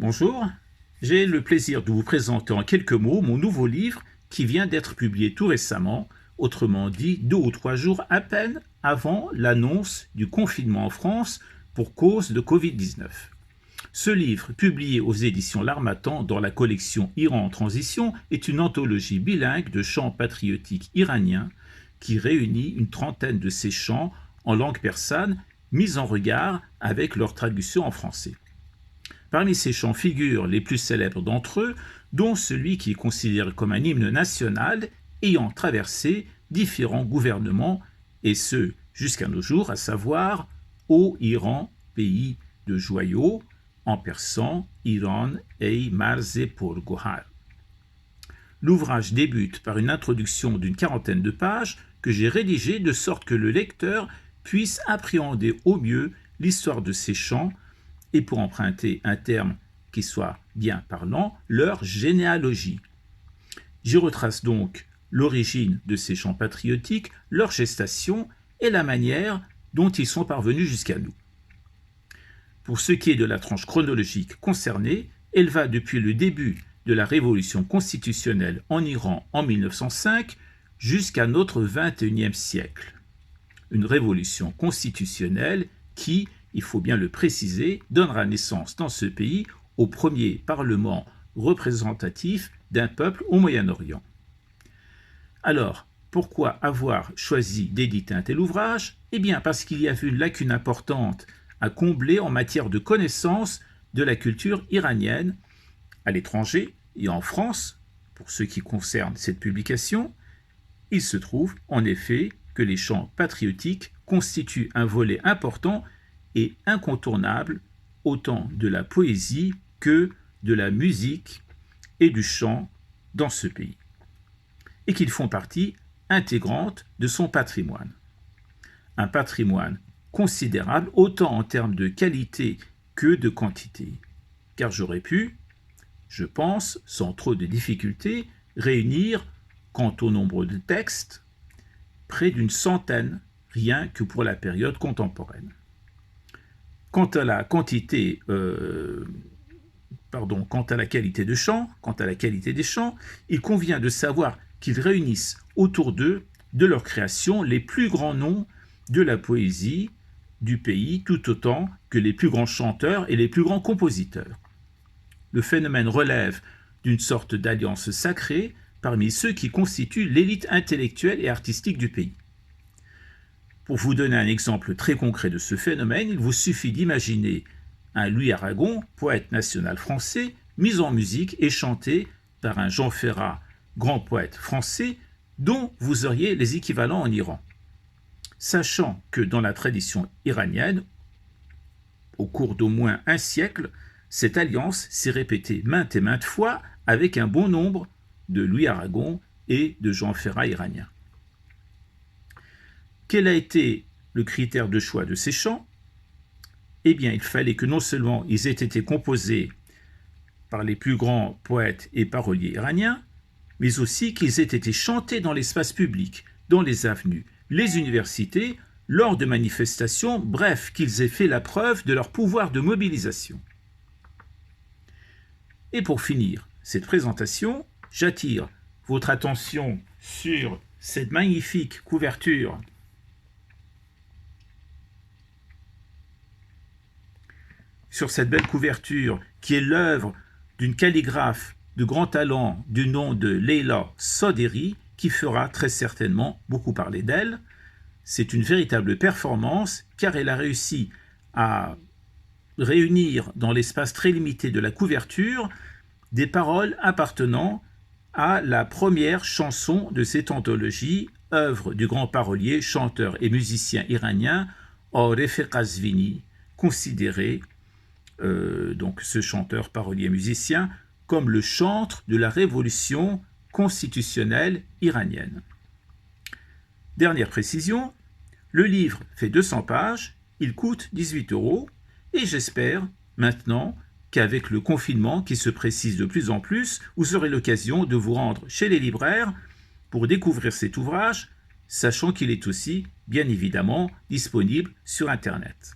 Bonjour, j'ai le plaisir de vous présenter en quelques mots mon nouveau livre qui vient d'être publié tout récemment, autrement dit 2 ou 3 jours à peine avant l'annonce du confinement en France pour cause de Covid-19. Ce livre, publié aux éditions L'Harmattan dans la collection Iran en transition, est une anthologie bilingue de chants patriotiques iraniens qui réunit une trentaine de ces chants en langue persane mis en regard avec leur traduction en français. Parmi ces chants figurent les plus célèbres d'entre eux, dont celui qui est considéré comme un hymne national ayant traversé différents gouvernements, et ce jusqu'à nos jours, à savoir « Ô Iran, pays de joyaux », en persan « Iran ey marze pourgohar ». L'ouvrage débute par une introduction d'une quarantaine de pages que j'ai rédigée de sorte que le lecteur puisse appréhender au mieux l'histoire de ces chants et, pour emprunter un terme qui soit bien parlant, leur généalogie. J'y retrace donc l'origine de ces chants patriotiques, leur gestation et la manière dont ils sont parvenus jusqu'à nous. Pour ce qui est de la tranche chronologique concernée, elle va depuis le début de la révolution constitutionnelle en Iran en 1905 jusqu'à notre XXIe siècle. Une révolution constitutionnelle qui, il faut bien le préciser, donnera naissance dans ce pays au premier parlement représentatif d'un peuple au Moyen-Orient. Alors, pourquoi avoir choisi d'éditer un tel ouvrage ? Eh bien, parce qu'il y avait une lacune importante à combler en matière de connaissance de la culture iranienne à l'étranger et en France. Pour ce qui concerne cette publication, il se trouve en effet que les chants patriotiques constituent un volet important et incontournable autant de la poésie que de la musique et du chant dans ce pays, et qu'ils font partie intégrante de son patrimoine. Un patrimoine considérable autant en termes de qualité que de quantité, car j'aurais pu, je pense, sans trop de difficultés, réunir, quant au nombre de textes, près d'une centaine, rien que pour la période contemporaine. Quant à la qualité, quant à la qualité des chants, il convient de savoir qu'ils réunissent autour d'eux, de leur création, les plus grands noms de la poésie du pays, tout autant que les plus grands chanteurs et les plus grands compositeurs. Le phénomène relève d'une sorte d'alliance sacrée parmi ceux qui constituent l'élite intellectuelle et artistique du pays. Pour vous donner un exemple très concret de ce phénomène, il vous suffit d'imaginer un Louis Aragon, poète national français, mis en musique et chanté par un Jean Ferrat, grand poète français, dont vous auriez les équivalents en Iran. Sachant que dans la tradition iranienne, au cours d'au moins un siècle, cette alliance s'est répétée maintes et maintes fois avec un bon nombre de Louis Aragon et de Jean Ferrat iraniens. Quel a été le critère de choix de ces chants ? Eh bien, il fallait que non seulement ils aient été composés par les plus grands poètes et paroliers iraniens, mais aussi qu'ils aient été chantés dans l'espace public, dans les avenues, les universités, lors de manifestations, bref, qu'ils aient fait la preuve de leur pouvoir de mobilisation. Et pour finir cette présentation, j'attire votre attention sur cette magnifique couverture qui est l'œuvre d'une calligraphe de grand talent du nom de Leila Soderi, qui fera très certainement beaucoup parler d'elle. C'est une véritable performance, car elle a réussi à réunir dans l'espace très limité de la couverture des paroles appartenant à la première chanson de cette anthologie, œuvre du grand parolier, chanteur et musicien iranien Aref Ghazvini, considéré donc ce chanteur, parolier, musicien, comme le chantre de la révolution constitutionnelle iranienne. Dernière précision, le livre fait 200 pages, il coûte 18 € et j'espère maintenant qu'avec le confinement qui se précise de plus en plus, vous aurez l'occasion de vous rendre chez les libraires pour découvrir cet ouvrage, sachant qu'il est aussi, bien évidemment, disponible sur Internet.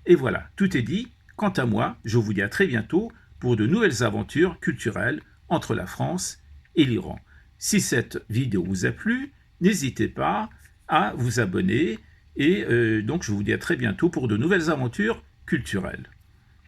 Et voilà, tout est dit. Quant à moi, je vous dis à très bientôt pour de nouvelles aventures culturelles entre la France et l'Iran. Si cette vidéo vous a plu, n'hésitez pas à vous abonner et donc je vous dis à très bientôt pour de nouvelles aventures culturelles.